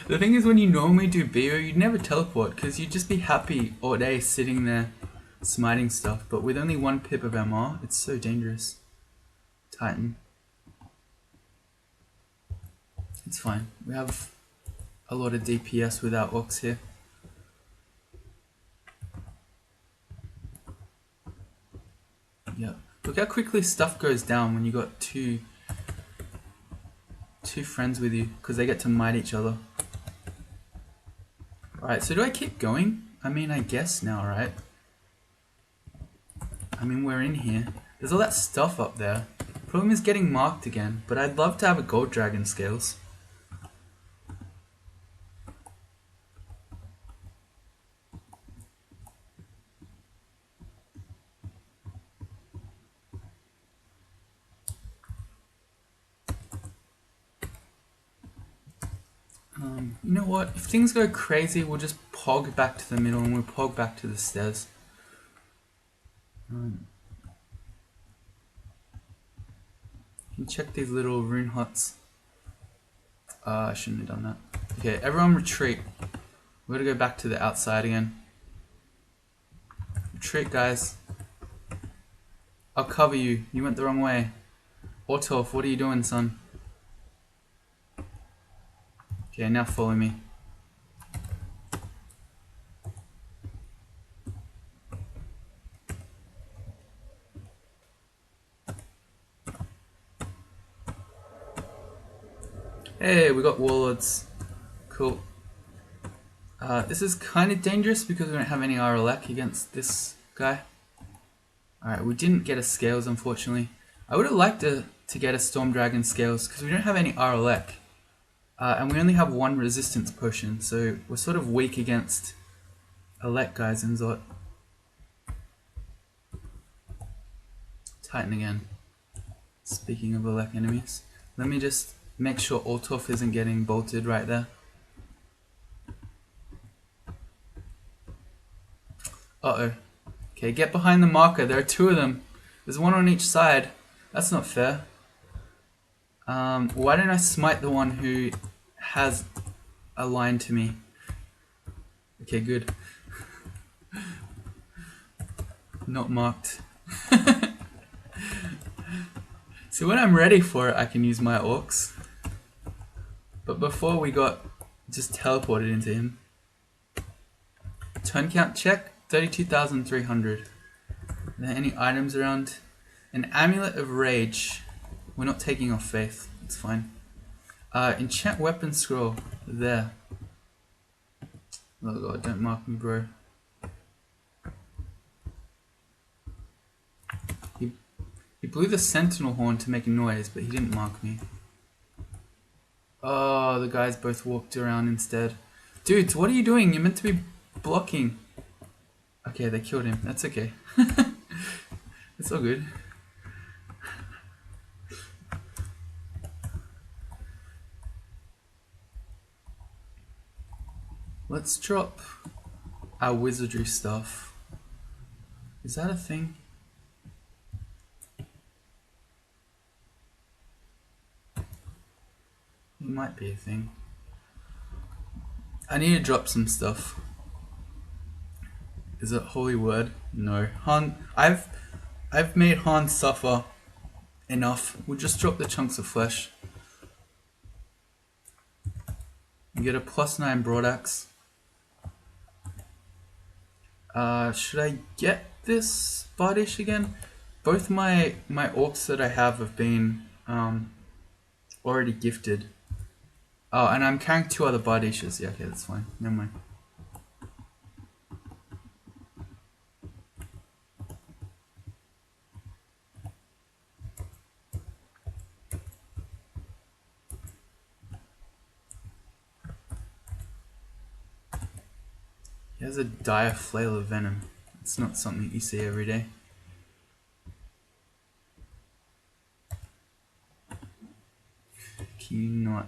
The thing is, when you normally do Beogh, you'd never teleport because you'd just be happy all day sitting there smiting stuff. But with only 1 pip of MR, it's so dangerous. Titan. It's fine. We have a lot of DPS with our orcs here. Yeah. Look how quickly stuff goes down when you got two friends with you, because they get to might each other. Alright, so do I keep going? I mean, I guess now, right? I mean, we're in here. There's all that stuff up there. Problem is getting marked again, but I'd love to have a gold dragon scales. You know what? If things go crazy, we'll just pog back to the middle and we'll pog back to the stairs. You can check these little rune huts. I shouldn't have done that. Okay, everyone retreat. We're gonna go back to the outside again. Retreat, guys. I'll cover you. You went the wrong way. Ortorf, what are you doing, son? Okay, now follow me. Hey, we got warlords. Cool. This is kind of dangerous because we don't have any RLX against this guy. Alright, we didn't get a scales, unfortunately. I would have liked to get a Storm Dragon scales because we don't have any RLX. And we only have 1 resistance potion, so we're sort of weak against elect guys in Zot. Titan again. Speaking of elect enemies, let me just make sure Oltorf isn't getting bolted right there. Uh-oh. Okay, get behind the marker. There are 2 of them. There's 1 on each side. That's not fair. Why don't I smite the one who has a line to me? Okay, good. Not marked. So when I'm ready for it, I can use my orcs. But before we got just teleported into him. Turn count check, 32,300. Are there any items around? An amulet of rage. We're not taking off faith. It's fine. Enchant weapon scroll. There. Oh god, don't mark me, bro. He blew the sentinel horn to make a noise, but he didn't mark me. Oh, the guys both walked around instead. Dudes, what are you doing? You're meant to be blocking. Okay, they killed him. That's okay. It's all good. Let's drop our wizardry stuff. Is that a thing? It might be a thing. I need to drop some stuff. Is it holy word? No. Han, I've made Han suffer enough. We'll just drop the chunks of flesh. You get a +9 broadaxe. Should I get this Bardish again? Both my orcs that I have been already gifted. Oh, and I'm carrying 2 other Bardishes. Yeah, okay, that's fine. Never mind. He has a dire flail of venom. It's not something you see every day. Can you not?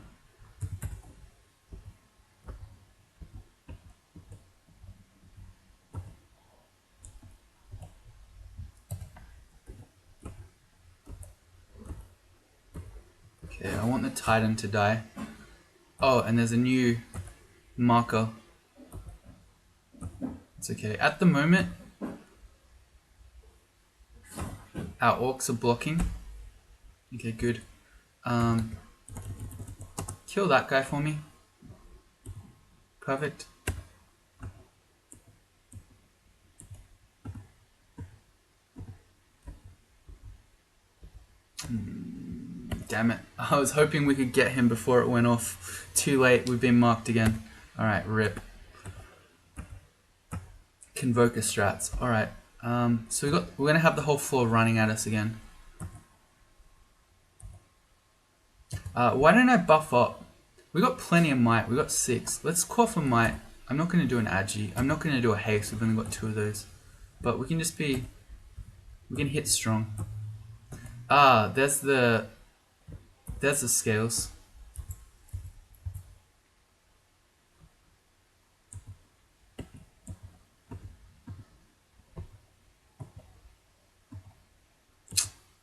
Okay, I want the Titan to die. Oh, and there's a new marker. It's okay. At the moment, our orcs are blocking. Okay, good. Kill that guy for me. Perfect. Damn it. I was hoping we could get him before it went off. Too late, we've been marked again. Alright, rip. Convoker strats. Alright. So we're gonna have the whole floor running at us again. Why don't I buff up? We got plenty of might. We got 6. Let's call for might. I'm not gonna do an agi. I'm not gonna do a haste. We've only got 2 of those. But we can just be. We can hit strong. There's the scales.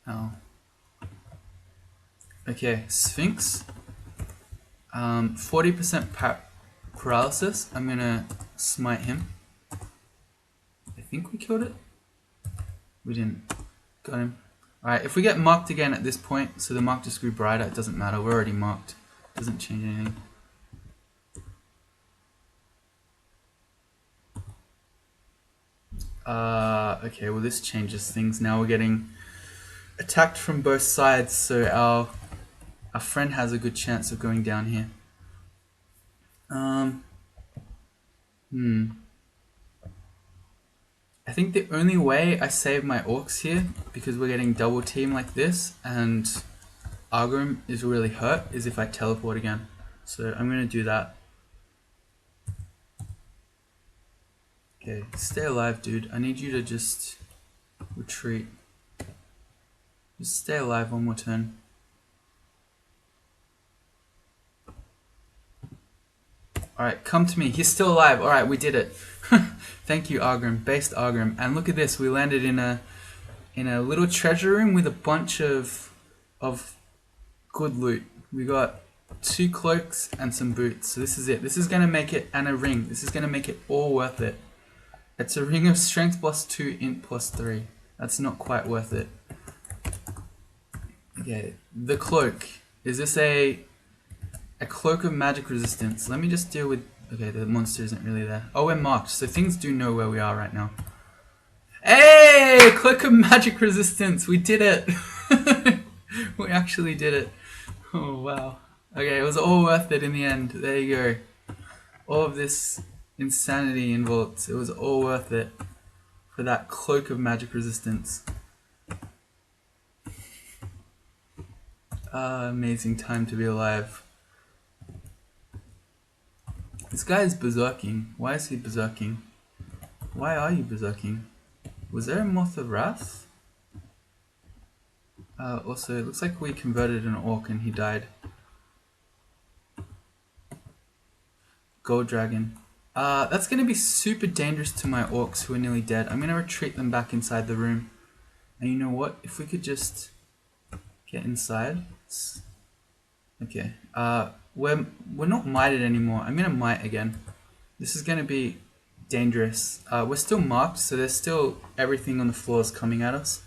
Oh. Okay, Sphinx. 40% paralysis. I'm gonna smite him. I think we killed it. We didn't. Got him. Alright, if we get marked again at this point, so the mark just grew brighter, it doesn't matter. We're already marked. Doesn't change anything. Okay, well this changes things. Now we're getting attacked from both sides, so our friend has a good chance of going down here. I think the only way I save my orcs here, because we're getting double team like this, and Argrim is really hurt, is if I teleport again. So I'm gonna do that. Okay, stay alive, dude. I need you to just retreat. Just stay alive one more turn. Alright, come to me. He's still alive. Alright, we did it. Thank you, Argrim. Based Argrim. And look at this. We landed in a little treasure room with a bunch of good loot. We got 2 cloaks and some boots. So this is it. This is going to make it, and a ring. This is going to make it all worth it. It's a ring of strength +2, int +3. That's not quite worth it. Okay, the cloak. Is this a cloak of magic resistance? Let me just deal with... Okay, the monster isn't really there. Oh, we're marked, so things do know where we are right now. Hey! Cloak of magic resistance! We did it! We actually did it. Oh, wow. Okay, it was all worth it in the end. There you go. All of this insanity in vaults, it was all worth it for that cloak of magic resistance. Amazing time to be alive. This guy is berserking. Why is he berserking? Why are you berserking? Was there a Moth of Wrath? Also, it looks like we converted an orc and he died. Gold Dragon. That's going to be super dangerous to my orcs who are nearly dead. I'm going to retreat them back inside the room. And you know what? If we could just get inside. Okay. We're not mited anymore. I'm going to mite again. This is going to be dangerous. We're still marked, so there's still everything on the floors coming at us.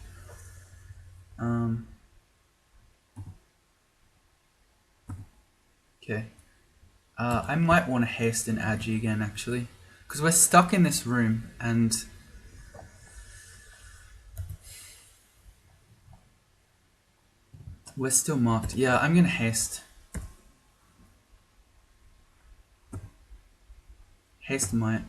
Okay. I might want to haste and agi again, actually. Because we're stuck in this room, and... we're still marked. Yeah, I'm going to haste. Haste might.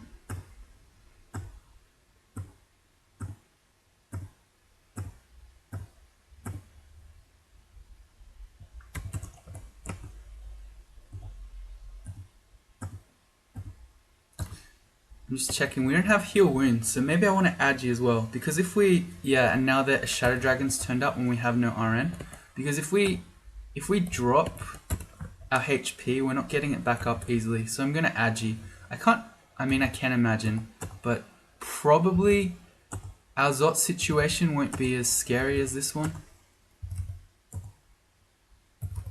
I'm just checking. We don't have heal wounds, so maybe I want to agi as well. Because if we... yeah, and now that a Shadow Dragon's turned up when we have no RN. Because if we drop our HP, we're not getting it back up easily. So I'm going to agi. I can imagine. But probably our Zot situation won't be as scary as this one.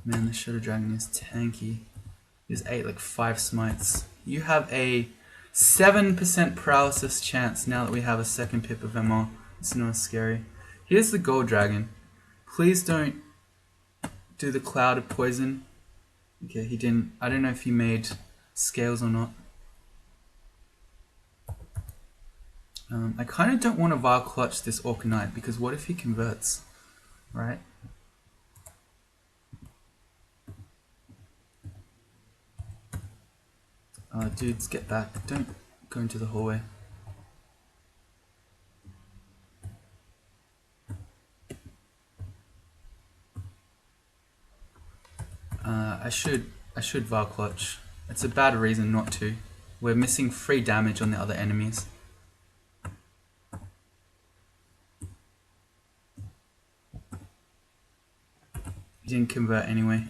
Man, the Shadow Dragon is tanky. He's 8 like 5 smites. You have a 7% paralysis chance now that we have a second pip of MR. It's not scary. Here's the Gold Dragon. Please don't do the cloud of poison. Okay, he didn't. I don't know if he made scales or not. I kind of don't want to Vile Clutch this Orc Knight because what if he converts, right? Dudes, get back. Don't go into the hallway. I should Vile Clutch. It's a bad reason not to. We're missing free damage on the other enemies. He didn't convert anyway.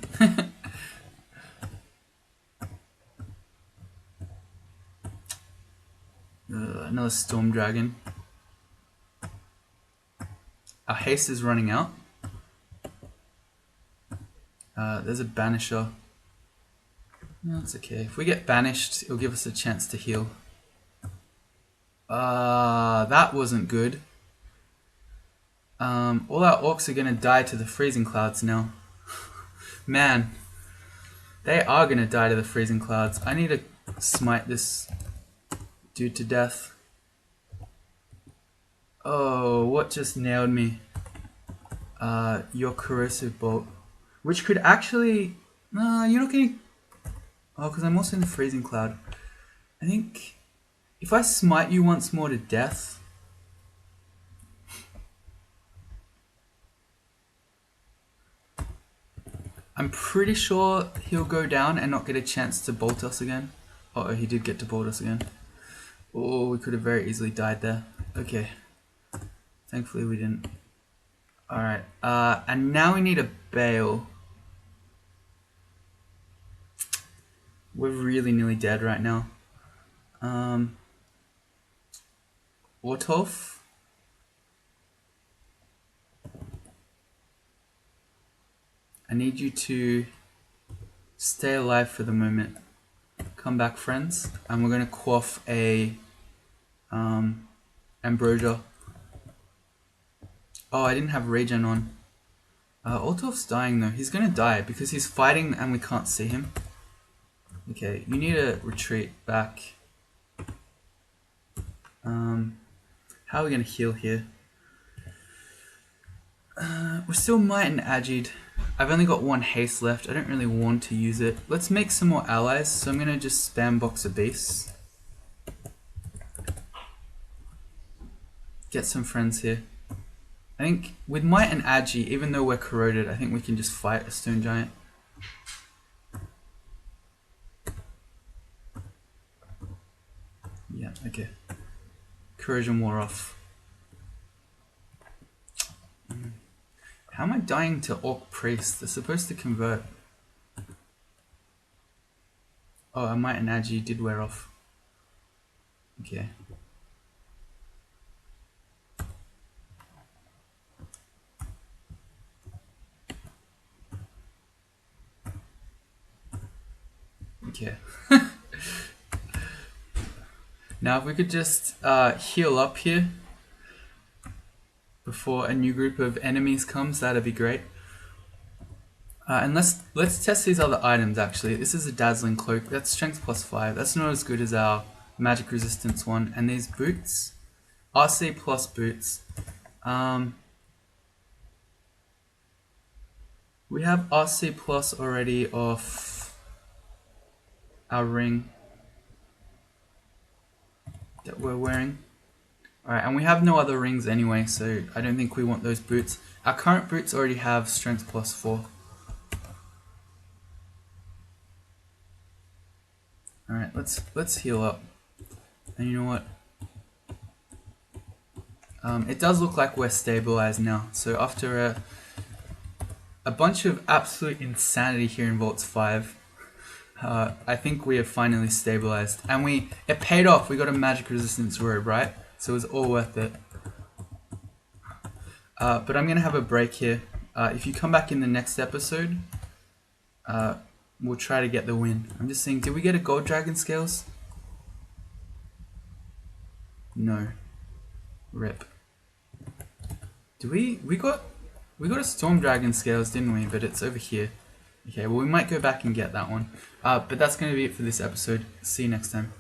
Another Storm Dragon. Our haste is running out. There's a Banisher. No, it's okay. If we get banished, it'll give us a chance to heal. That wasn't good. All our orcs are gonna die to the freezing clouds now. Man, they are gonna die to the freezing clouds. I need to smite this dude to death. Oh, what just nailed me? Your corrosive bolt, which could actually... no, you're not getting... oh, because I'm also in the freezing cloud. I think if I smite you once more to death... I'm pretty sure he'll go down and not get a chance to bolt us again. Uh oh, he did get to bolt us again. Oh, we could have very easily died there. Okay. Thankfully we didn't. Alright, and now we need a Beogh. We're really nearly dead right now. Ortolf? I need you to stay alive for the moment. Come back, friends. And we're going to quaff a Ambrosia. Oh, I didn't have Regen on. Ortolf's dying though. He's going to die because he's fighting and we can't see him. Okay, you need to retreat back. How are we going to heal here? We're still might and agied. I've only got 1 haste left. I don't really want to use it. Let's make some more allies. So I'm gonna just spam box a beast. Get some friends here. I think with Might and Agi, even though we're corroded, I think we can just fight a stone giant. Yeah, okay. Corrosion wore off. How am I dying to Orc Priest? They're supposed to convert. Oh, I Might and Agi did wear off. Okay. Okay. Now if we could just heal up here before a new group of enemies comes, that'd be great. And let's test these other items actually. This is a Dazzling Cloak, that's strength +5. That's not as good as our magic resistance one. And these boots, RC plus boots. We have RC plus already off our ring that we're wearing. Alright, and we have no other rings anyway, so I don't think we want those boots. Our current boots already have strength +4. Alright, let's heal up. And you know what? It does look like we're stabilized now. So after a bunch of absolute insanity here in Vaults 5, I think we have finally stabilized. And it paid off. We got a magic resistance robe, right? So it was all worth it. But I'm going to have a break here. If you come back in the next episode, we'll try to get the win. I'm just saying, did we get a gold dragon scales? No. Rip. Do we got a storm dragon scales, didn't we? But it's over here. Okay, well we might go back and get that one. But that's going to be it for this episode. See you next time.